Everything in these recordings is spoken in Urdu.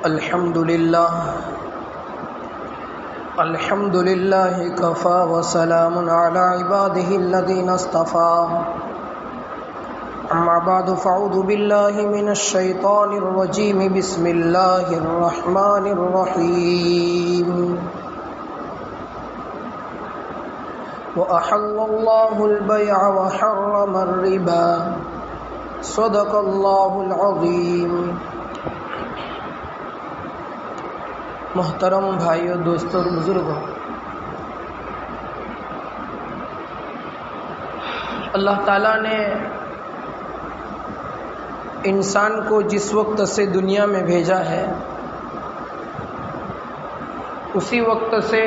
الحمد لله كفى وسلام على عباده الذين اصطفى أما بعد فأعوذ بالله من الشيطان الرجيم بسم الله الرحمن الرحيم وأحل الله البيع وحرم الربا صدق الله العظيم۔ محترم بھائیو، دوستو اور بزرگوں، اللہ تعالیٰ نے انسان کو جس وقت سے دنیا میں بھیجا ہے اسی وقت سے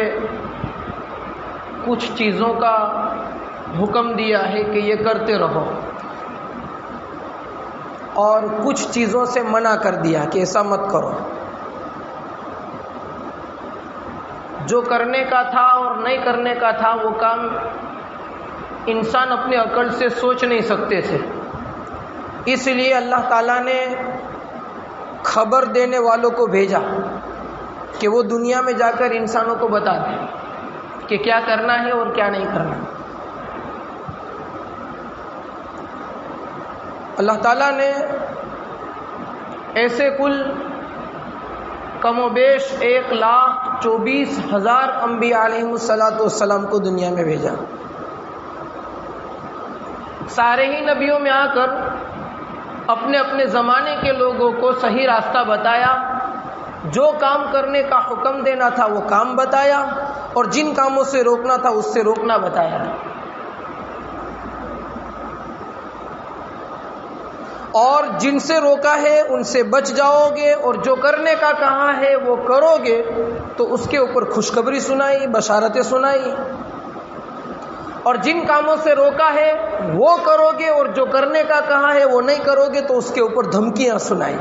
کچھ چیزوں کا حکم دیا ہے کہ یہ کرتے رہو، اور کچھ چیزوں سے منع کر دیا کہ ایسا مت کرو۔ جو کرنے کا تھا اور نہیں کرنے کا تھا وہ کام انسان اپنے عقل سے سوچ نہیں سکتے تھے، اس لیے اللہ تعالیٰ نے خبر دینے والوں کو بھیجا کہ وہ دنیا میں جا کر انسانوں کو بتا دیں کہ کیا کرنا ہے اور کیا نہیں کرنا۔ اللہ تعالیٰ نے ایسے کل کم و بیش 1,24,000 انبیاء علیہم السلام کو دنیا میں بھیجا۔ سارے ہی نبیوں میں آ کر اپنے اپنے زمانے کے لوگوں کو صحیح راستہ بتایا، جو کام کرنے کا حکم دینا تھا وہ کام بتایا، اور جن کاموں سے روکنا تھا اس سے روکنا بتایا، اور جن سے روکا ہے ان سے بچ جاؤ گے، اور جو کرنے کا کہا ہے وہ کرو گے تو اس کے اوپر خوشخبری سنائی، بشارتیں سنائی، اور جن کاموں سے روکا ہے وہ کرو گے اور جو کرنے کا کہا ہے وہ نہیں کرو گے تو اس کے اوپر دھمکیاں سنائی۔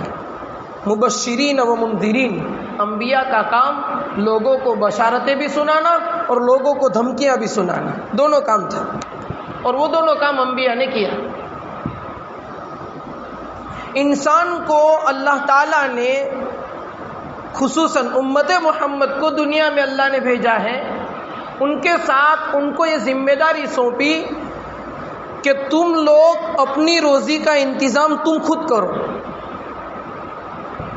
مبشرین و منذرین، انبیاء کا کام لوگوں کو بشارتیں بھی سنانا اور لوگوں کو دھمکیاں بھی سنانا، دونوں کام تھا، اور وہ دونوں کام انبیاء نے کیا۔ انسان کو اللہ تعالیٰ نے خصوصاً امت محمد کو دنیا میں اللہ نے بھیجا ہے، ان کے ساتھ ان کو یہ ذمہ داری سونپی کہ تم لوگ اپنی روزی کا انتظام تم خود کرو،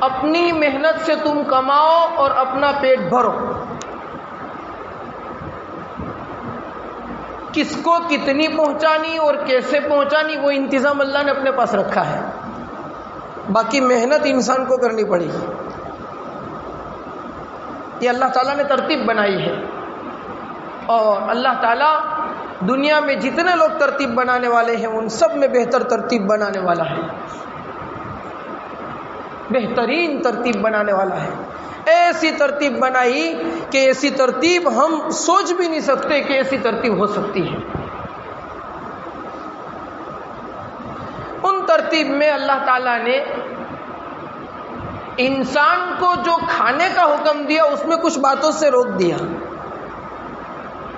اپنی محنت سے تم کماؤ اور اپنا پیٹ بھرو، کس کو کتنی پہنچانی اور کیسے پہنچانی وہ انتظام اللہ نے اپنے پاس رکھا ہے، باقی محنت انسان کو کرنی پڑے گی۔ یہ اللہ تعالیٰ نے ترتیب بنائی ہے، اور اللہ تعالیٰ دنیا میں جتنے لوگ ترتیب بنانے والے ہیں ان سب میں بہتر ترتیب بنانے والا ہے، بہترین ترتیب بنانے والا ہے۔ ایسی ترتیب بنائی کہ ایسی ترتیب ہم سوچ بھی نہیں سکتے کہ ایسی ترتیب ہو سکتی ہے۔ ان ترتیب میں اللہ تعالیٰ نے انسان کو جو کھانے کا حکم دیا اس میں کچھ باتوں سے روک دیا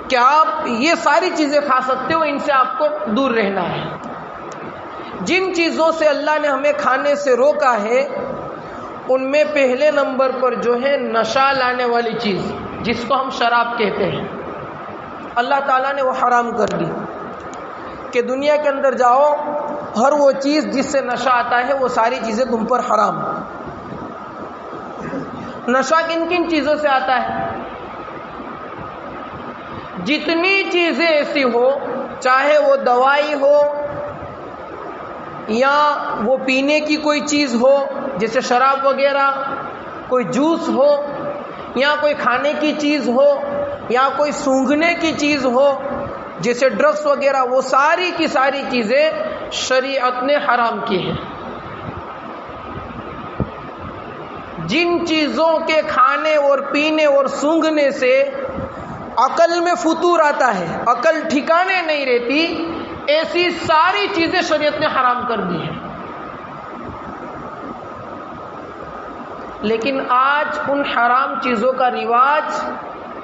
کہ آپ یہ ساری چیزیں کھا سکتے ہو، ان سے آپ کو دور رہنا ہے۔ جن چیزوں سے اللہ نے ہمیں کھانے سے روکا ہے ان میں پہلے نمبر پر جو ہے نشہ لانے والی چیز، جس کو ہم شراب کہتے ہیں، اللہ تعالیٰ نے وہ حرام کر دی کہ دنیا کے اندر جاؤ، ہر وہ چیز جس سے نشہ آتا ہے وہ ساری چیزیں تم پر حرام۔ نشہ کن کن چیزوں سے آتا ہے؟ جتنی چیزیں ایسی ہو، چاہے وہ دوائی ہو یا وہ پینے کی کوئی چیز ہو جیسے شراب وغیرہ، کوئی جوس ہو یا کوئی کھانے کی چیز ہو یا کوئی سونگھنے کی چیز ہو جیسے ڈرگس وغیرہ، وہ ساری کی ساری چیزیں شریعت نے حرام کی ہیں۔ جن چیزوں کے کھانے اور پینے اور سونگھنے سے عقل میں فتور آتا ہے، عقل ٹھکانے نہیں رہتی، ایسی ساری چیزیں شریعت نے حرام کر دی ہیں۔ لیکن آج ان حرام چیزوں کا رواج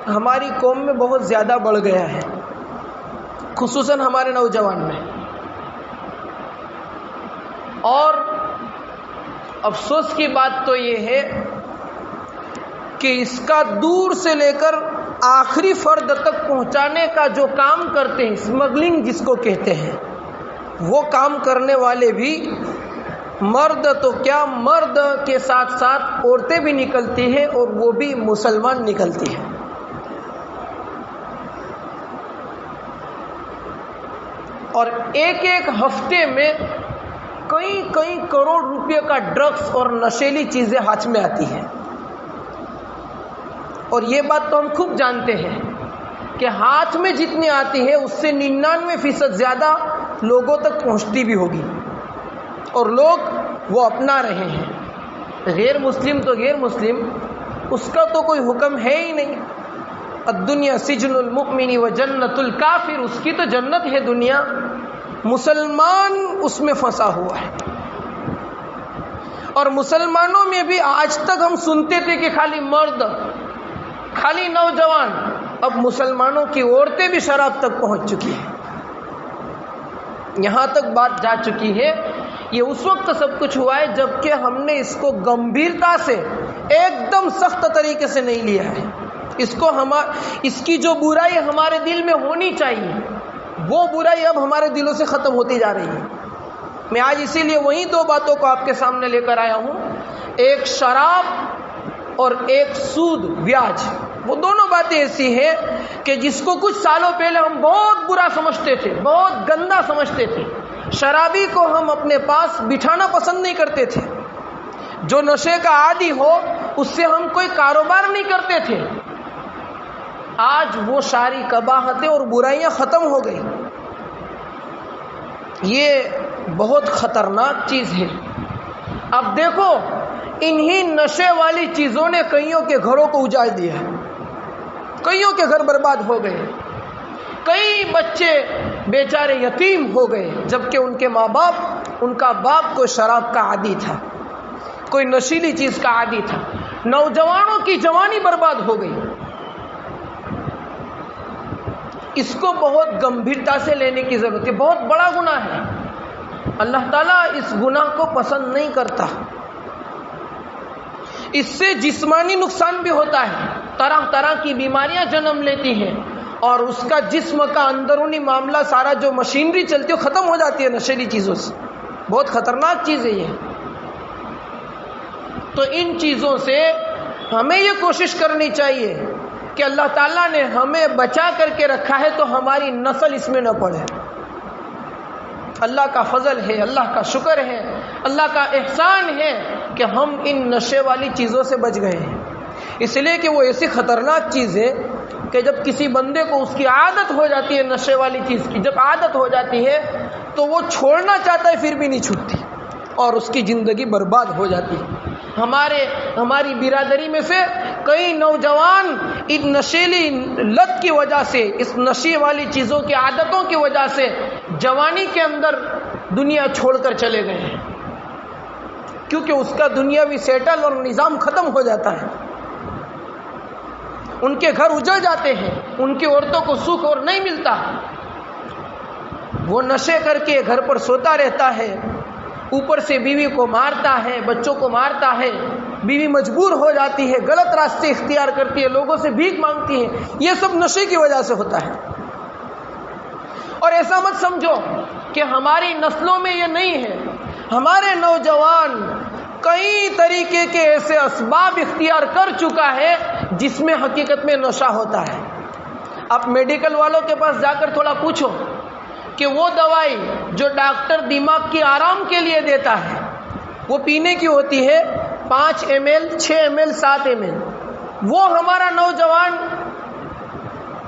ہماری قوم میں بہت زیادہ بڑھ گیا ہے، خصوصاً ہمارے نوجوان میں۔ اور افسوس کی بات تو یہ ہے کہ اس کا دور سے لے کر آخری فرد تک پہنچانے کا جو کام کرتے ہیں، اسمگلنگ جس کو کہتے ہیں، وہ کام کرنے والے بھی مرد تو کیا، مرد کے ساتھ ساتھ عورتیں بھی نکلتی ہیں، اور وہ بھی مسلمان نکلتی ہیں۔ اور ایک ایک ہفتے میں کئی کروڑ روپے کا ڈرگس اور نشیلی چیزیں ہاتھ میں آتی ہیں۔ اور یہ بات تو ہم خوب جانتے ہیں کہ ہاتھ میں جتنی آتی ہے اس سے 99% زیادہ لوگوں تک پہنچتی بھی ہوگی، اور لوگ وہ اپنا رہے ہیں۔ غیر مسلم تو غیر مسلم، اس کا تو کوئی حکم ہے ہی نہیں۔ الدنیا سجن المؤمن و جنت الکافر، اس کی تو جنت ہے دنیا، مسلمان اس میں پھنسا ہوا ہے۔ اور مسلمانوں میں بھی آج تک ہم سنتے تھے کہ خالی مرد، خالی نوجوان، اب مسلمانوں کی عورتیں بھی شراب تک پہنچ چکی ہیں۔ یہاں تک بات جا چکی ہے، یہ اس وقت سب کچھ ہوا ہے جب کہ ہم نے اس کو گمبھیرتا سے ایک دم سخت طریقے سے نہیں لیا ہے۔ اس کی جو برائی ہمارے دل میں ہونی چاہیے، وہ برائی اب ہمارے دلوں سے ختم ہوتی جا رہی ہے۔ میں آج اسی لیے وہی دو باتوں کو آپ کے سامنے لے کر آیا ہوں، ایک شراب اور ایک سود بیاج۔ وہ دونوں باتیں ایسی ہیں کہ جس کو کچھ سالوں پہلے ہم بہت برا سمجھتے تھے، بہت گندا سمجھتے تھے۔ شرابی کو ہم اپنے پاس بٹھانا پسند نہیں کرتے تھے، جو نشے کا عادی ہو اس سے ہم کوئی کاروبار نہیں کرتے تھے۔ آج وہ ساری قباحتیں اور برائیاں ختم ہو گئی۔ یہ بہت خطرناک چیز ہے۔ اب دیکھو، انہی نشے والی چیزوں نے کئیوں کے گھروں کو اجاڑ دیا، کئیوں کے گھر برباد ہو گئے، کئی بچے بیچارے یتیم ہو گئے، جبکہ ان کے ماں باپ، ان کا باپ کوئی شراب کا عادی تھا، کوئی نشیلی چیز کا عادی تھا۔ نوجوانوں کی جوانی برباد ہو گئی۔ اس کو بہت گمبھیرتا سے لینے کی ضرورت ہے، بہت بڑا گناہ ہے۔ اللہ تعالیٰ اس گناہ کو پسند نہیں کرتا۔ اس سے جسمانی نقصان بھی ہوتا ہے، طرح طرح کی بیماریاں جنم لیتی ہیں، اور اس کا جسم کا اندرونی معاملہ، سارا جو مشینری چلتی ہے ختم ہو جاتی ہے نشیلی چیزوں سے۔ بہت خطرناک چیز ہے یہ۔ تو ان چیزوں سے ہمیں یہ کوشش کرنی چاہیے کہ اللہ تعالیٰ نے ہمیں بچا کر کے رکھا ہے تو ہماری نسل اس میں نہ پڑے۔ اللہ کا فضل ہے، اللہ کا شکر ہے، اللہ کا احسان ہے کہ ہم ان نشے والی چیزوں سے بچ گئے ہیں۔ اس لیے کہ وہ ایسی خطرناک چیز ہے کہ جب کسی بندے کو اس کی عادت ہو جاتی ہے نشے والی چیز کی، جب عادت ہو جاتی ہے تو وہ چھوڑنا چاہتا ہے پھر بھی نہیں چھوٹتی، اور اس کی زندگی برباد ہو جاتی ہے۔ ہماری برادری میں سے کئی نوجوان اس نشیلی لت کی وجہ سے، اس نشے والی چیزوں کی عادتوں کی وجہ سے جوانی کے اندر دنیا چھوڑ کر چلے گئے ہیں، کیونکہ اس کا دنیاوی سیٹل اور نظام ختم ہو جاتا ہے۔ ان کے گھر اجڑ جاتے ہیں، ان کی عورتوں کو سکھ اور نہیں ملتا، وہ نشے کر کے گھر پر سوتا رہتا ہے، اوپر سے بیوی کو مارتا ہے، بچوں کو مارتا ہے، بیوی مجبور ہو جاتی ہے، غلط راستے اختیار کرتی ہے، لوگوں سے بھیک مانگتی ہے۔ یہ سب نشے کی وجہ سے ہوتا ہے۔ اور ایسا مت سمجھو کہ ہماری نسلوں میں یہ نہیں ہے، ہمارے نوجوان کئی طریقے کے ایسے اسباب اختیار کر چکا ہے جس میں حقیقت میں نشہ ہوتا ہے۔ آپ میڈیکل والوں کے پاس جا کر تھوڑا پوچھو کہ وہ دوائی جو ڈاکٹر دماغ کی آرام کے لیے دیتا ہے وہ پینے کی ہوتی ہے 5 ml 6 ml 7 ml، وہ ہمارا نوجوان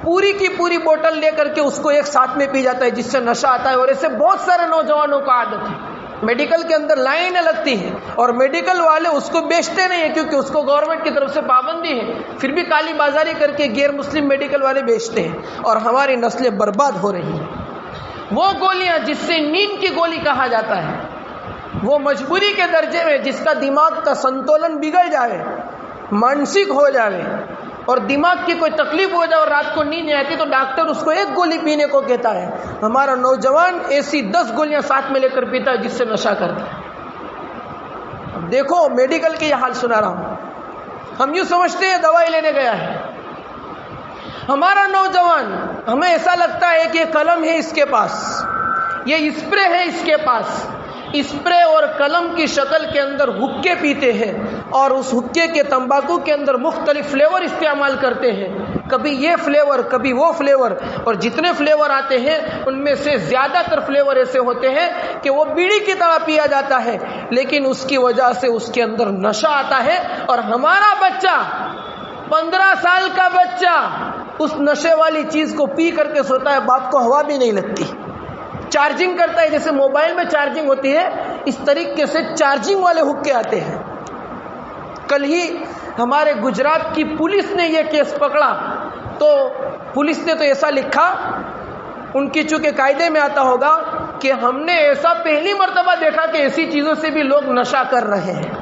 پوری کی پوری بوتل لے کر کے اس کو ایک ساتھ میں پی جاتا ہے، جس سے نشہ آتا ہے۔ اور ایسے بہت سارے نوجوانوں کو عادت ہے۔ میڈیکل کے اندر لائنیں لگتی ہیں اور میڈیکل والے اس کو بیچتے نہیں ہیں، کیونکہ اس کو گورنمنٹ کی طرف سے پابندی ہے، پھر بھی کالی بازاری کر کے غیر مسلم میڈیکل والے بیچتے ہیں، اور ہماری نسلیں برباد ہو رہی ہیں۔ وہ گولیاں جس سے نیند کی گولی کہا جاتا ہے، وہ مجبوری کے درجے میں جس کا دماغ کا سنتولن بگڑ جائے، مانسک ہو جائے اور دماغ کی کوئی تکلیف ہو جائے اور رات کو نیند نہیں آتی تو ڈاکٹر اس کو 1 گولی پینے کو کہتا ہے۔ ہمارا نوجوان ایسی 10 گولیاں ساتھ میں لے کر پیتا ہے جس سے نشہ کرتا ہے۔ اب دیکھو میڈیکل کے یہ حال سنا رہا ہوں۔ ہم یوں سمجھتے ہیں دوائی لینے گیا ہے. ہمارا نوجوان، ہمیں ایسا لگتا ہے کہ یہ قلم ہے اس کے پاس، یہ اسپرے ہے اس کے پاس، اسپرے اور قلم کی شکل کے اندر حکے پیتے ہیں اور اس حکے کے تمباکو کے اندر مختلف فلیور استعمال کرتے ہیں، کبھی یہ فلیور کبھی وہ فلیور، اور جتنے فلیور آتے ہیں ان میں سے زیادہ تر فلیور ایسے ہوتے ہیں کہ وہ بیڑی کی طرح پیا جاتا ہے، لیکن اس کی وجہ سے اس کے اندر نشہ آتا ہے. اور ہمارا بچہ 15 سال کا بچہ اس نشے والی چیز کو پی کر کے سوتا ہے، باپ کو ہوا بھی نہیں لگتی. چارجنگ کرتا ہے، جیسے موبائل میں چارجنگ ہوتی ہے اس طریقے سے چارجنگ والے حکے آتے ہیں. کل ہی ہمارے گجرات کی پولیس نے یہ کیس پکڑا تو پولیس نے تو ایسا لکھا، ان کی چونکہ قاعدے میں آتا ہوگا کہ ہم نے ایسا پہلی مرتبہ دیکھا کہ ایسی چیزوں سے بھی لوگ نشہ کر رہے ہیں.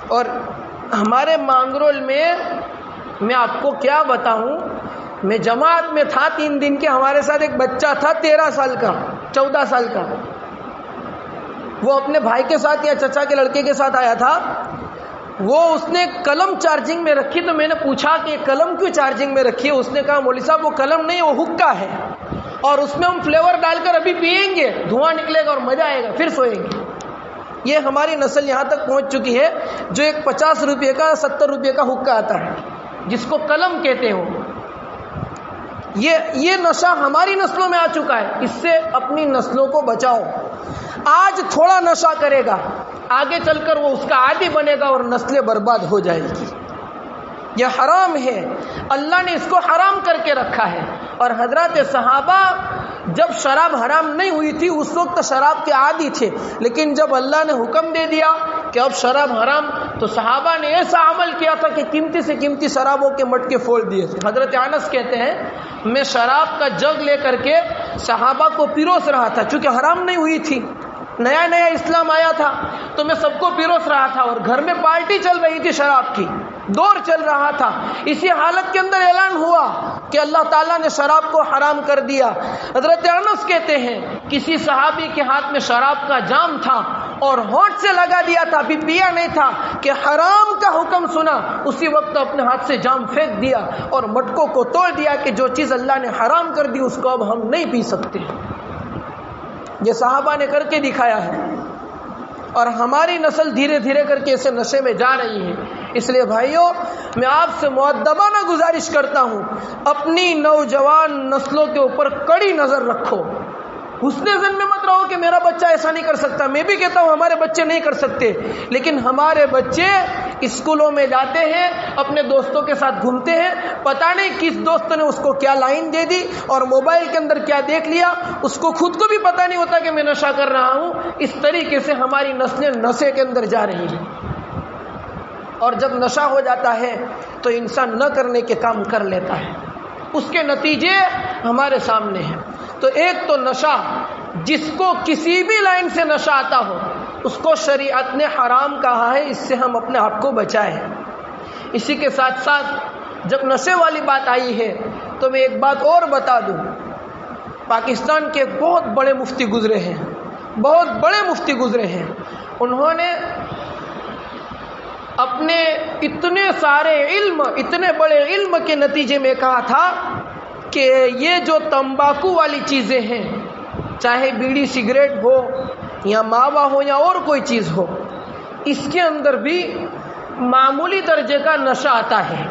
اور ہمارے مانگرول میں آپ کو کیا بتاؤں، میں جماعت میں تھا 3 دن کے، ہمارے ساتھ ایک بچہ تھا 13 سال کا 14 سال کا، وہ اپنے بھائی کے ساتھ یا چچا کے لڑکے کے ساتھ آیا تھا. وہ اس نے قلم چارجنگ میں رکھی تو میں نے پوچھا کہ یہ قلم کیوں چارجنگ میں رکھی ہے؟ اس نے کہا مولوی صاحب وہ قلم نہیں، وہ حکا ہے، اور اس میں ہم فلیور ڈال کر ابھی پئیں گے، دھواں نکلے گا اور مزہ آئے گا، پھر سوئیں گے. یہ ہماری نسل یہاں تک پہنچ چکی ہے جو ایک 50 روپے کا 70 روپے کا حکا آتا ہے جس کو قلم کہتے ہو، یہ نشہ ہماری نسلوں میں آ چکا ہے. اس سے اپنی نسلوں کو بچاؤ. آج تھوڑا نشہ کرے گا، آگے چل کر وہ اس کا عادی بنے گا اور نسلیں برباد ہو جائے گی. یہ حرام ہے، اللہ نے اس کو حرام کر کے رکھا ہے. اور حضرات صحابہ جب شراب حرام نہیں ہوئی تھی اس وقت شراب کے عادی تھے، لیکن جب اللہ نے حکم دے دیا کہ اب شراب حرام تو صحابہ نے ایسا عمل کیا تھا کہ قیمتی سے قیمتی شرابوں کے مٹکے پھوڑ دیے تھے. حضرت انس کہتے ہیں میں شراب کا جگ لے کر کے صحابہ کو پیروس رہا تھا، چونکہ حرام نہیں ہوئی تھی، نیا نیا اسلام آیا تھا تو میں سب کو پیروس رہا تھا، اور گھر میں پارٹی چل رہی تھی، شراب کی دور چل رہا تھا. اسی حالت کے اندر اعلان ہوا کہ اللہ تعالیٰ نے شراب کو حرام کر دیا. حضرت انس کہتے ہیں کسی صحابی کے ہاتھ میں شراب کا جام تھا اور ہونٹ سے لگا دیا تھا، ابھی پیا نہیں تھا کہ حرام کا حکم سنا، اسی وقت اپنے ہاتھ سے جام پھینک دیا اور مٹکوں کو توڑ دیا کہ جو چیز اللہ نے حرام کر دی اس کو اب ہم نہیں پی سکتے. یہ صحابہ نے کر کے دکھایا ہے، اور ہماری نسل دھیرے دھیرے کر کے اسے نشے میں جا رہی ہے. اس لیے بھائیوں میں آپ سے مؤدبانہ گزارش کرتا ہوں، اپنی نوجوان نسلوں کے اوپر کڑی نظر رکھو. حسن ظن میں مت رہو کہ میرا بچہ ایسا نہیں کر سکتا. میں بھی کہتا ہوں ہمارے بچے نہیں کر سکتے، لیکن ہمارے بچے اسکولوں میں جاتے ہیں، اپنے دوستوں کے ساتھ گھومتے ہیں، پتہ نہیں کس دوست نے اس کو کیا لائن دے دی اور موبائل کے اندر کیا دیکھ لیا، اس کو خود کو بھی پتہ نہیں ہوتا کہ میں نشہ کر رہا ہوں. اس طریقے سے ہماری نسلیں نشے کے اندر جا رہی ہیں. اور جب نشہ ہو جاتا ہے تو انسان نہ کرنے کے کام کر لیتا ہے، اس کے نتیجے ہمارے سامنے ہیں. تو ایک تو نشہ، جس کو کسی بھی لائن سے نشہ آتا ہو اس کو شریعت نے حرام کہا ہے، اس سے ہم اپنے آپ کو بچائیں. اسی کے ساتھ ساتھ جب نشے والی بات آئی ہے تو میں ایک بات اور بتا دوں. پاکستان کے بہت بڑے مفتی گزرے ہیں، بہت بڑے مفتی گزرے ہیں، انہوں نے اپنے اتنے سارے علم، اتنے بڑے علم کے نتیجے میں کہا تھا کہ یہ جو تمباکو والی چیزیں ہیں، چاہے بیڑی سگریٹ ہو یا ماوا ہو یا اور کوئی چیز ہو، اس کے اندر بھی معمولی درجے کا نشہ آتا ہے.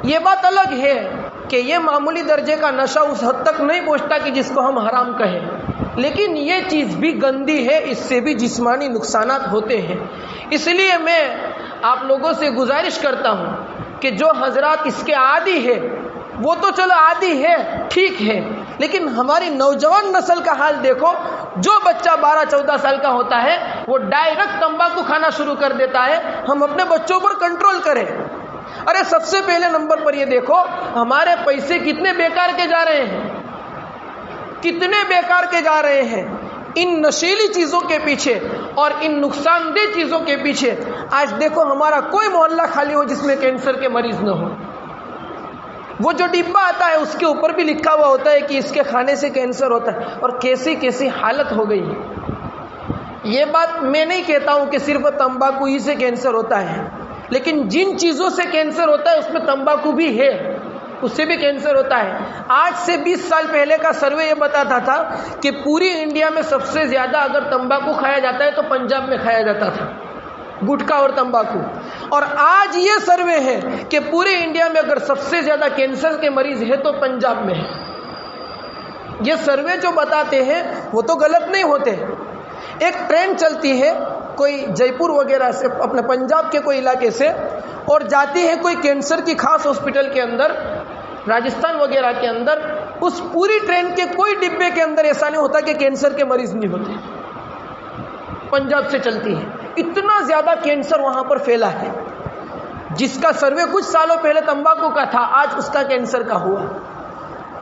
یہ بات الگ ہے کہ یہ معمولی درجے کا نشہ اس حد تک نہیں پہنچتا کہ جس کو ہم حرام کہیں، لیکن یہ چیز بھی گندی ہے، اس سے بھی جسمانی نقصانات ہوتے ہیں. اس لیے میں آپ لوگوں سے گزارش کرتا ہوں کہ جو حضرات اس کے عادی ہے وہ تو چلو عادی ہے، ٹھیک ہے، لیکن ہماری نوجوان نسل کا حال دیکھو. جو بچہ 12-14 سال کا ہوتا ہے وہ ڈائریکٹ تمباکو کھانا شروع کر دیتا ہے. ہم اپنے بچوں پر کنٹرول کریں. ارے سب سے پہلے نمبر پر یہ دیکھو ہمارے پیسے کتنے بیکار کے جا رہے ہیں، کتنے بیکار کے جا رہے ہیں ان نشیلی چیزوں کے پیچھے اور ان نقصان دہ چیزوں کے پیچھے. آج دیکھو ہمارا کوئی محلہ خالی ہو جس میں کینسر کے مریض نہ ہو. وہ جو ڈبہ آتا ہے اس کے اوپر بھی لکھا ہوا ہوتا ہے کہ اس کے کھانے سے کینسر ہوتا ہے، اور کیسی کیسی حالت ہو گئی ہے. یہ بات میں نہیں کہتا ہوں کہ صرف تمباکو ہی سے کینسر ہوتا ہے، لیکن جن چیزوں سے کینسر ہوتا ہے اس میں تمباکو بھی ہے، اس سے بھی کینسر ہوتا ہے۔ آج سے 20 سال پہلے کا سروے یہ بتاتا تھا کہ پوری انڈیا میں سب سے زیادہ اگر تمباکو کھایا جاتا ہے تو پنجاب میں کھایا جاتا تھا، گٹکا اور تمباکو۔ اور آج یہ سروے ہے کہ پورے انڈیا میں اگر سب سے زیادہ کینسر کے مریض ہے تو پنجاب میں ہے۔ یہ سروے جو بتاتے ہیں وہ تو غلط نہیں ہوتے۔ ایک ٹرین چلتی ہے کوئی جے پور وغیرہ سے، اپنے پنجاب کے کوئی علاقے سے، اور جاتی ہے کوئی کینسر کی خاص ہاسپٹل کے اندر، راجستھان وغیرہ کے اندر، اس پوری ٹرین کے کوئی ڈبے کے اندر ایسا نہیں ہوتا کہ کینسر کے مریض نہیں ہوتے۔ پنجاب سے چلتی ہے، اتنا زیادہ کینسر وہاں پر پھیلا ہے۔ جس کا سروے کچھ سالوں پہلے تمباکو کا تھا، آج اس کا کینسر کا ہوا۔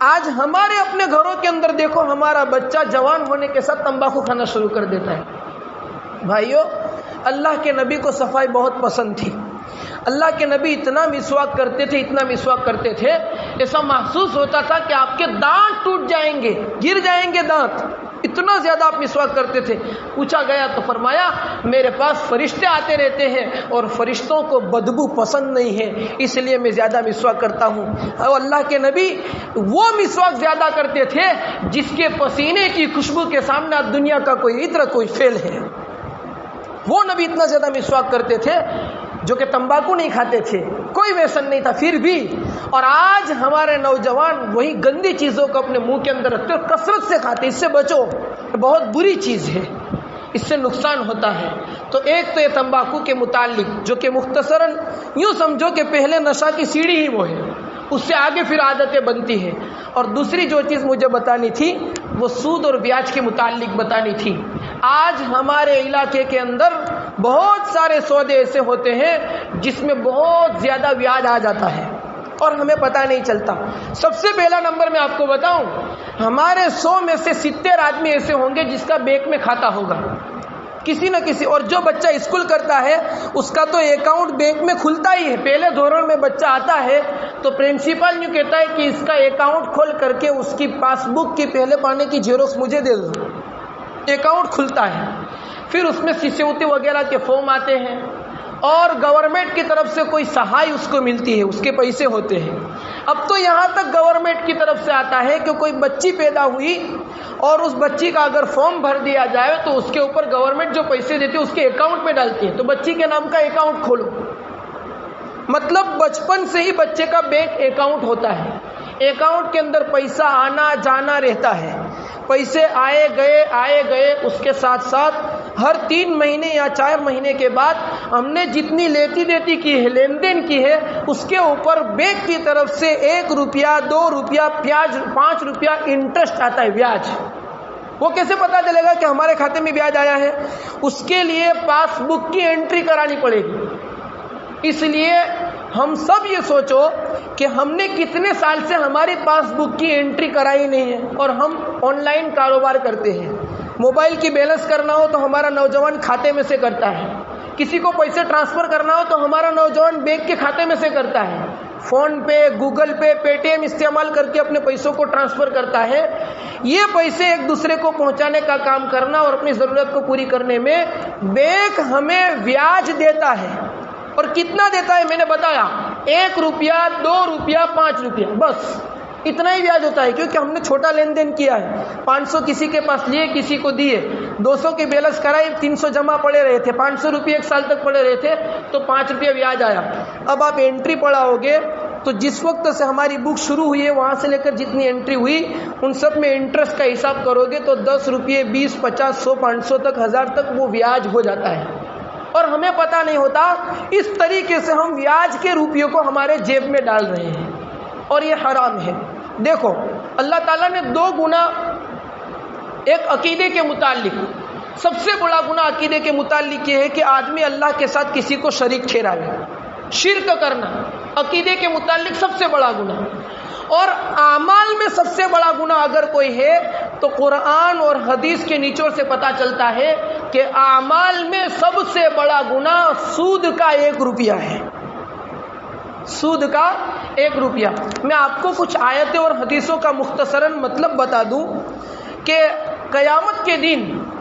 آج ہمارے اپنے گھروں کے اندر دیکھو، ہمارا بچہ جوان ہونے کے ساتھ تمباکو کھانا شروع کر دیتا ہے۔ بھائیو، اللہ کے نبی کو صفائی بہت پسند تھی۔ اللہ کے نبی اتنا مسواک کرتے تھے، اتنا مسواک کرتے تھے، ایسا محسوس ہوتا تھا کہ آپ کے دانت ٹوٹ جائیں گے، گر جائیں گے دانت، اتنا زیادہ آپ مسواک کرتے تھے۔ پوچھا گیا تو فرمایا میرے پاس فرشتے آتے رہتے ہیں اور فرشتوں کو بدبو پسند نہیں ہے، اس لیے میں زیادہ مسواک کرتا ہوں۔ اور اللہ کے نبی وہ مسواک زیادہ کرتے تھے جس کے پسینے کی خوشبو کے سامنے اب دنیا کا کوئی عطر، کوئی فیل ہے۔ وہ نبی اتنا زیادہ مسواک کرتے تھے جو کہ تمباکو نہیں کھاتے تھے، کوئی ویسن نہیں تھا پھر بھی۔ اور آج ہمارے نوجوان وہی گندی چیزوں کو اپنے منہ کے اندر رکھتے اور کثرت سے کھاتے۔ اس سے بچو، بہت بری چیز ہے، اس سے نقصان ہوتا ہے۔ تو ایک تو یہ تمباکو کے متعلق، جو کہ مختصراً یوں سمجھو کہ پہلے نشہ کی سیڑھی ہی وہ ہے، اس سے آگے پھر عادتیں بنتی ہیں۔ اور دوسری جو چیز مجھے بتانی تھی وہ سود اور بیاج کے متعلق بتانی تھی۔ آج ہمارے علاقے کے اندر بہت سارے سودے ایسے ہوتے ہیں جس میں بہت زیادہ بیاج آ جاتا ہے اور ہمیں پتہ نہیں چلتا۔ سب سے پہلا نمبر میں آپ کو بتاؤں، ہمارے 100 میں سے 70 آدمی ایسے ہوں گے جس کا بینک میں کھاتا ہوگا کسی نہ کسی، اور جو بچہ اسکول کرتا ہے اس کا تو اکاؤنٹ بینک میں کھلتا ہی ہے۔ پہلے دوران میں بچہ آتا ہے تو پرنسپل یوں کہتا ہے کہ اس کا اکاؤنٹ کھول کر کے اس کی پاس بک کی پہلے پانے کی زیروکس مجھے دے دو۔ اکاؤنٹ کھلتا ہے، پھر اس میں سیسیوٹی وغیرہ کے فارم آتے ہیں اور گورنمنٹ کی طرف سے کوئی سہائی اس کو ملتی ہے، اس کے پیسے ہوتے ہیں۔ اب تو یہاں تک گورنمنٹ کی طرف سے آتا ہے کہ کوئی بچی پیدا ہوئی اور اس بچی کا اگر فارم بھر دیا جائے تو اس کے اوپر گورنمنٹ جو پیسے دیتی ہے اس کے اکاؤنٹ میں ڈالتی ہے، تو بچی کے نام کا اکاؤنٹ کھولو۔ مطلب بچپن سے ہی بچے کا بینک اکاؤنٹ ہوتا ہے، اکاؤنٹ کے اندر پیسہ آنا جانا رہتا ہے، پیسے آئے گئے، اس کے ساتھ ساتھ ہر 3 مہینے یا 4 مہینے کے بعد ہم نے جتنی لیتی دیتی کی ہے، لین دین کی ہے، اس کے اوپر بینک کی طرف سے 1 روپیہ 2 روپیہ 5 روپیہ انٹرسٹ آتا ہے، بیاج۔ وہ کیسے پتا چلے گا کہ ہمارے کھاتے میں بیاج آیا ہے؟ اس کے لیے پاس بک کی انٹری کرانی پڑے گی۔ اس لیے ہم سب یہ سوچو کہ ہم نے کتنے سال سے ہماری پاس بک کی انٹری کرائی نہیں ہے، اور ہم آن لائن کاروبار کرتے ہیں۔ موبائل کی بیلنس کرنا ہو تو ہمارا نوجوان کھاتے میں سے کرتا ہے، کسی کو پیسے ٹرانسفر کرنا ہو تو ہمارا نوجوان بینک کے کھاتے میں سے کرتا ہے، فون پے، گوگل پے، پے ٹی ایم استعمال کر کے اپنے پیسوں کو ٹرانسفر کرتا ہے۔ یہ پیسے ایک دوسرے کو پہنچانے کا کام کرنا اور اپنی ضرورت کو پوری کرنے میں بینک ہمیں بیاج دیتا ہے۔ اور کتنا دیتا ہے میں نے بتایا، 1 روپیہ 2 روپیہ 5 روپیہ، بس اتنا ہی بیاج ہوتا ہے، کیونکہ ہم نے چھوٹا لین دین کیا ہے۔ 500 کسی کے پاس لیے، کسی کو دیے، 200 کی بیلنس کرائی، 300 جمع پڑے رہے تھے، 500 روپئے 1 سال تک پڑے رہے تھے تو 5 روپیہ بیاج آیا۔ اب آپ انٹری پڑھاؤ گے تو جس وقت سے ہماری بک شروع ہوئی ہے وہاں سے لے کر جتنی انٹری ہوئی ان سب میں انٹرسٹ کا حساب کرو گے تو 10 روپئے 20 50 100 500 تک 1000 تک وہ بیاج ہو جاتا ہے، اور ہمیں پتہ نہیں ہوتا۔ اس طریقے سے ہم بیاج کے روپیوں کو ہمارے جیب میں ڈال رہے ہیں اور یہ حرام ہے۔ دیکھو اللہ تعالیٰ نے 2 گناہ، ایک عقیدے کے متعلق، سب سے بڑا گناہ عقیدے کے متعلق یہ ہے کہ آدمی اللہ کے ساتھ کسی کو شریک ٹھہراوے، شرک کرنا عقیدے کے متعلق سب سے بڑا گناہ۔ اور اعمال میں سب سے بڑا گناہ اگر کوئی ہے تو قرآن اور حدیث کے نچوڑ سے پتہ چلتا ہے کہ اعمال میں سب سے بڑا گناہ سود کا 1 روپیہ ہے، سود کا 1 روپیہ۔ میں آپ کو کچھ آیتیں اور حدیثوں کا مختصراً مطلب بتا دوں کہ قیامت کے دن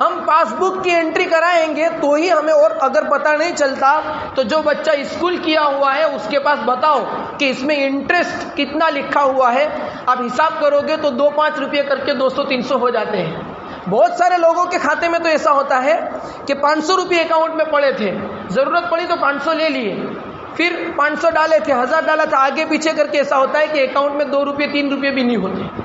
ہم پاس بک کی انٹری کرائیں گے تو ہی ہمیں, اور اگر پتہ نہیں چلتا تو جو بچہ اسکول کیا ہوا ہے اس کے پاس بتاؤ کہ اس میں انٹرسٹ کتنا لکھا ہوا ہے, آپ حساب کرو گے تو 2-5 روپے کر کے 200-300 ہو جاتے ہیں. بہت سارے لوگوں کے کھاتے میں تو ایسا ہوتا ہے کہ 500 روپے اکاؤنٹ میں پڑے تھے, ضرورت پڑی تو 500 لے لیے, پھر 500 ڈالے تھے, 1000 ڈالا تھا, آگے پیچھے کر کے ایسا ہوتا ہے کہ اکاؤنٹ میں 2 روپے 3 روپے بھی نہیں ہوتے.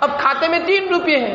اب کھاتے میں 3 روپے ہیں,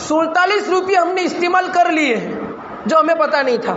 47 روپے ہم نے استعمال کر لیے جو ہمیں پتہ نہیں تھا.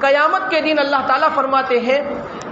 قیامت کے دن اللہ تعالیٰ فرماتے ہیں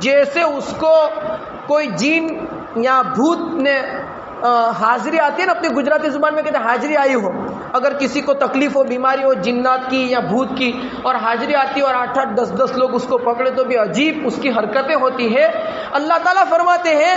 جیسے اس کو کوئی جین یا بھوت نے حاضری آتی ہے نا, اپنی گجراتی زبان میں کہتے ہیں حاضری آئی ہو. اگر کسی کو تکلیف ہو, بیماری ہو جنات کی یا بھوت کی, اور حاضری آتی ہے اور 8-8 10-10 لوگ اس کو پکڑے تو بھی عجیب اس کی حرکتیں ہوتی ہے. اللہ تعالیٰ فرماتے ہیں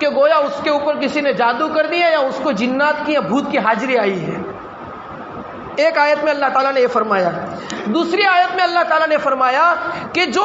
کہ گویا اس کے اوپر کسی نے جادو کر دیا یا اس کو جنات کی یا بھوت کی حاضری آئی ہے. ایک آیت میں اللہ تعالیٰ نے یہ فرمایا. دوسری آیت میں اللہ تعالیٰ نے فرمایا کہ جو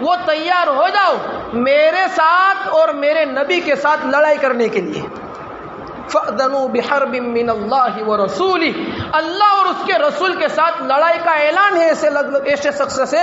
وہ تیار ہو جاؤ میرے ساتھ اور میرے نبی کے ساتھ لڑائی کرنے کے لیے. فَأْذَنُوا بِحَرْبٍ مِّنَ اللَّهِ وَرَسُولِهِ, اللہ اور اس کے رسول کے ساتھ لڑائی کا اعلان ہے ایسے شخص سے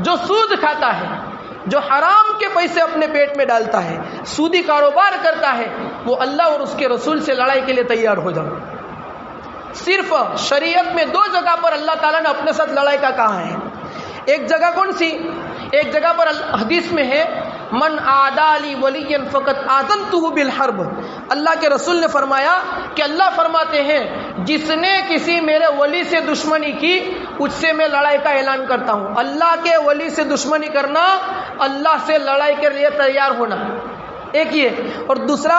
جو سود کھاتا ہے, جو حرام کے پیسے اپنے پیٹ میں ڈالتا ہے, سودی کاروبار کرتا ہے, وہ اللہ اور اس کے رسول سے لڑائی کے لیے تیار ہو جاؤ. صرف شریعت میں 2 جگہ پر اللہ تعالیٰ نے اپنے ساتھ لڑائی کا کہا ہے. ایک جگہ کون سی؟ ایک جگہ پر حدیث میں ہے من عادی لی ولی فقط آذنتہ بالحرب. اللہ کے رسول نے فرمایا کہ اللہ فرماتے ہیں جس نے کسی میرے ولی سے دشمنی کی اس سے میں لڑائی کا اعلان کرتا ہوں. اللہ کے ولی سے دشمنی کرنا, اللہ سے لڑائی کے لیے تیار ہونا, ایک یہ. اور دوسرا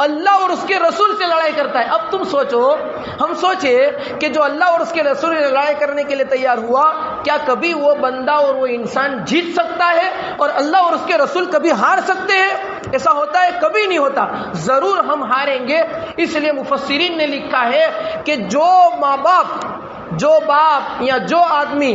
اللہ اور اس کے رسول سے لڑائی کرتا ہے. اب تم سوچو, ہم سوچے کہ جو اللہ اور اس کے رسول سے لڑائی کرنے کے لیے تیار ہوا, کیا کبھی وہ بندہ اور وہ انسان جیت سکتا ہے اور اللہ اور اس کے رسول کبھی ہار سکتے ہیں؟ ایسا ہوتا ہے؟ کبھی نہیں ہوتا. ضرور ہم ہاریں گے. اس لیے مفسرین نے لکھا ہے کہ جو ماں باپ, جو باپ یا جو آدمی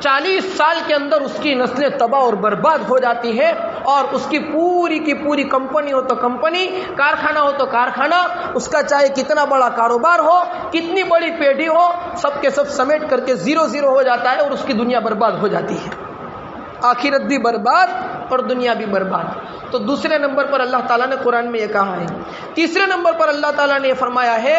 40 سال کے اندر اس کی نسلیں تباہ اور برباد ہو جاتی ہے, اور اس کی پوری کمپنی ہو تو کمپنی, کارخانہ ہو تو کارخانہ, اس کا چاہے کتنا بڑا کاروبار ہو, کتنی بڑی پیڑھی ہو, سب کے سب سمیٹ کر کے 0-0 ہو جاتا ہے اور اس کی دنیا برباد ہو جاتی ہے. آخرت بھی برباد اور دنیا بھی برباد. تو دوسرے نمبر پر اللہ تعالیٰ نے قرآن میں یہ کہا ہے. تیسرے نمبر پر اللہ تعالیٰ نے یہ فرمایا ہے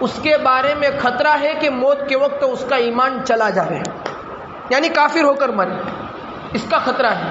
اس کے بارے میں خطرہ ہے کہ موت کے وقت اس کا ایمان چلا جائے, یعنی کافر ہو کر مرے, اس کا خطرہ ہے.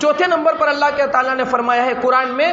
چوتھے نمبر پر اللہ کے تعالیٰ نے فرمایا ہے قرآن میں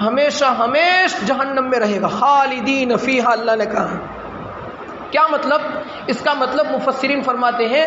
ہمیشہ جہنم میں رہے گا, خالدین فیہا. اللہ نے کہا کیا مطلب؟ اس کا مطلب مفسرین فرماتے ہیں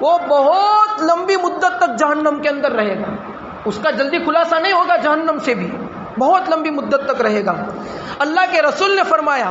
وہ بہت لمبی مدت تک جہنم کے اندر رہے گا. اس کا جلدی خلاصہ نہیں ہوگا جہنم سے بھی, بہت لمبی مدت تک رہے گا. اللہ کے رسول نے فرمایا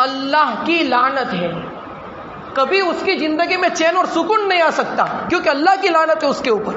اللہ کی لعنت ہے, کبھی اس کی زندگی میں چین اور سکون نہیں آ سکتا, کیونکہ اللہ کی لعنت ہے اس کے اوپر.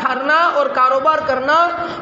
کھانا اور کاروبار کرنا,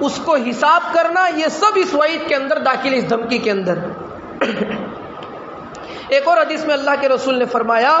اس کو حساب کرنا, یہ سب اس وعید کے اندر داخل, اس دھمکی کے اندر. ایک اور حدیث میں اللہ کے رسول نے فرمایا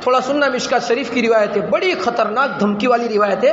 تھوڑا سننا, مشکات شریف کی روایت ہے, بڑی خطرناک دھمکی والی روایت ہے.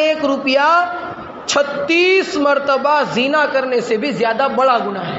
1 روپیہ 36 مرتبہ زنا کرنے سے بھی زیادہ بڑا گناہ ہے.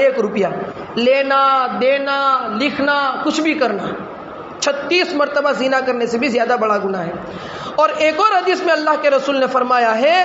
1 روپیہ لینا, دینا, لکھنا, کچھ بھی کرنا, 36 مرتبہ زنا کرنے سے بھی زیادہ بڑا گناہ ہے. اور ایک اور حدیث میں اللہ کے رسول نے فرمایا ہے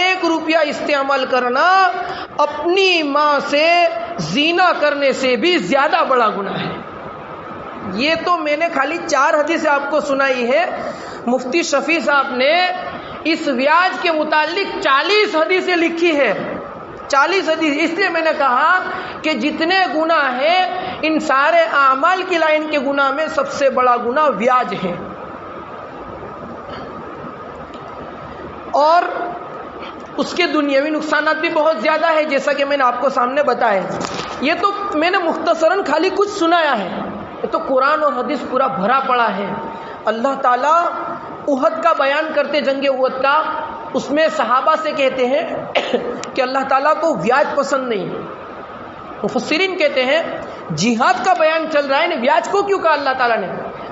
1 روپیہ استعمال کرنا اپنی ماں سے زنا کرنے سے بھی زیادہ بڑا گناہ ہے. یہ تو میں نے خالی 4 حدیثیں آپ کو سنائی ہے. مفتی شفیع صاحب نے اس بیاج کے متعلق 40 حدیثیں لکھی ہے. 40 حدیث. اس لیے میں نے کہا کہ جتنے گناہ ہیں ان سارے اعمال کی لائن کے گناہ میں سب سے بڑا گناہ بیاج ہے. اور اس کے دنیاوی نقصانات بھی بہت زیادہ ہے، جیسا کہ میں نے آپ کو سامنے بتایا. یہ تو میں نے مختصراً خالی کچھ سنایا ہے، یہ تو قرآن اور حدیث پورا بھرا پڑا ہے. اللہ تعالیٰ احد کا بیان کرتے، جنگ احد کا، اس میں صحابہ سے کہتے ہیں کہ اللہ تعالیٰ کو بیاج پسند نہیں. مفسرین کہتے ہیں جہاد کا بیان چل رہا ہے، بیاج کو کیوں کہا اللہ تعالیٰ نے؟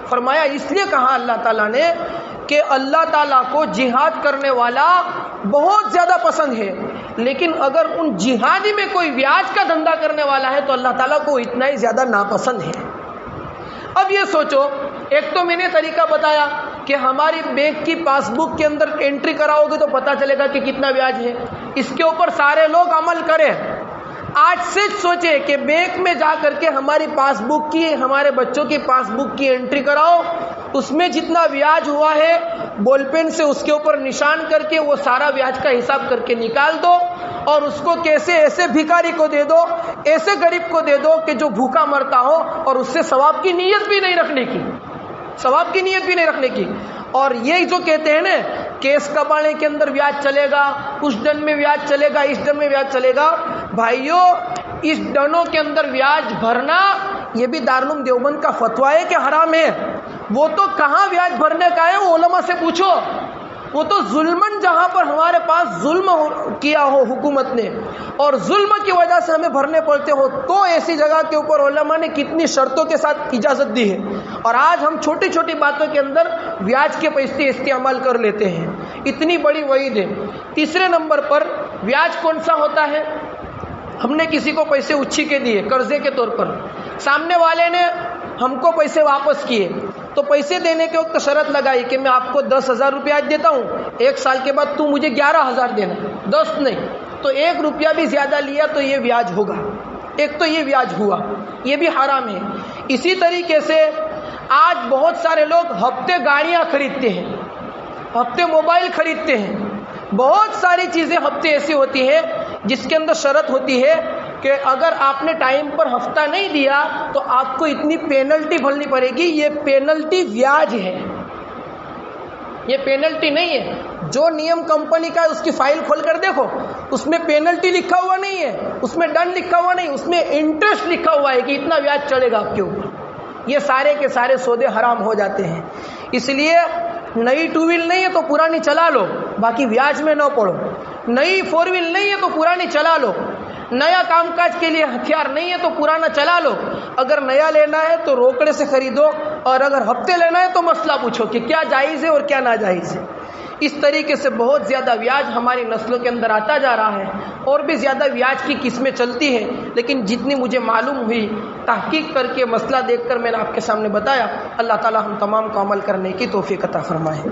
فرمایا اس لیے کہا اللہ تعالیٰ نے کہ اللہ تعالیٰ کو جہاد کرنے والا بہت زیادہ پسند ہے، لیکن اگر ان جہادی میں کوئی بیاج کا دھندا کرنے والا ہے تو اللہ تعالیٰ کو اتنا ہی زیادہ ناپسند ہے. اب یہ سوچو، ایک تو میں نے طریقہ بتایا کہ ہماری بینک کی پاس بک کے اندر انٹری کراؤ گے تو پتہ چلے گا کہ کتنا بیاج ہے. اس کے اوپر سارے لوگ عمل کریں. آج سے سوچے کہ بینک میں جا کر کے ہماری پاس بک کی، ہمارے بچوں کی پاس بک کی انٹری کراؤ، اس میں جتنا بیاج ہوا ہے بال پین سے اس کے اوپر نشان کر کے وہ سارا بیاج کا حساب کر کے نکال دو، اور اس کو کیسے ایسے بھکاری کو دے دو، ایسے غریب کو دے دو کہ جو بھوکا مرتا ہو، اور اس سے ثواب کی نیت بھی نہیں رکھنے کی، ثواب کی نیت بھی نہیں رکھنے کی. اور یہ جو کہتے ہیں نا کیس کباڑے کے اندر بیاج چلے گا، اس ڈن میں بیاج چلے گا، اس ڈن میں بیاج چلے گا، بھائیوں اس ڈنوں کے اندر بیاج بھرنا یہ بھی دارالعلوم دیوبند کا فتویٰ ہے کہ حرام ہے. وہ تو کہاں بیاج بھرنے کا ہے وہ علماء سے پوچھو. وہ تو ظلمن جہاں پر ہمارے پاس ظلم کیا ہو حکومت نے اور ظلم کی وجہ سے ہمیں بھرنے پڑتے ہو، تو ایسی جگہ کے اوپر علماء نے کتنی شرطوں کے ساتھ اجازت دی ہے. اور آج ہم چھوٹی چھوٹی باتوں کے اندر بیاج کے پیسے استعمال کر لیتے ہیں، اتنی بڑی وعید ہے. تیسرے نمبر پر بیاج کون سا ہوتا ہے؟ ہم نے کسی کو پیسے اچھی کے دیے قرضے کے طور پر، سامنے والے نے ہم کو پیسے واپس کیے، تو پیسے دینے کے وقت شرط لگائی کہ میں آپ کو 10,000 روپیہ آج دیتا ہوں، 1 سال کے بعد تو مجھے 11,000 دینا، 10 نہیں. تو 1 روپیہ بھی زیادہ لیا تو یہ بیاج ہوگا. ایک تو یہ بیاج ہوا، یہ بھی حرام ہے. اسی طریقے سے آج بہت سارے لوگ ہفتے گاڑیاں خریدتے ہیں، ہفتے موبائل خریدتے ہیں، بہت ساری چیزیں ہفتے ایسی ہوتی ہے جس کے اندر شرط ہوتی ہے کہ اگر آپ نے ٹائم پر ہفتہ نہیں دیا تو آپ کو اتنی پینلٹی بھرنی پڑے گی. یہ پینلٹی بیاج ہے، یہ پینلٹی نہیں ہے. جو نیم کمپنی کا اس کی فائل کھول کر دیکھو، اس میں پینلٹی لکھا ہوا نہیں ہے، اس میں ڈن لکھا ہوا نہیں، اس میں انٹرسٹ لکھا ہوا ہے کہ اتنا بیاج چڑھے گا آپ کے اوپر. یہ سارے کے سارے سودے حرام ہو جاتے ہیں. اس لیے نئی 2 ویل نہیں ہے تو پرانی چلا لو، باقی بیاج میں نہ پڑو. نئی 4 ویل نہیں ہے تو پرانی چلا لو. نیا کام کاج کے لیے ہتھیار نہیں ہے تو پرانا چلا لو. اگر نیا لینا ہے تو روکڑے سے خریدو، اور اگر ہفتے لینا ہے تو مسئلہ پوچھو کہ کیا جائز ہے اور کیا ناجائز ہے. اس طریقے سے بہت زیادہ بیاج ہماری نسلوں کے اندر آتا جا رہا ہے، اور بھی زیادہ بیاج کی قسمیں چلتی ہیں، لیکن جتنی مجھے معلوم ہوئی تحقیق کر کے مسئلہ دیکھ کر میں نے آپ کے سامنے بتایا. اللہ تعالی ہم تمام کو عمل کرنے کی توفیق عطا فرمائے.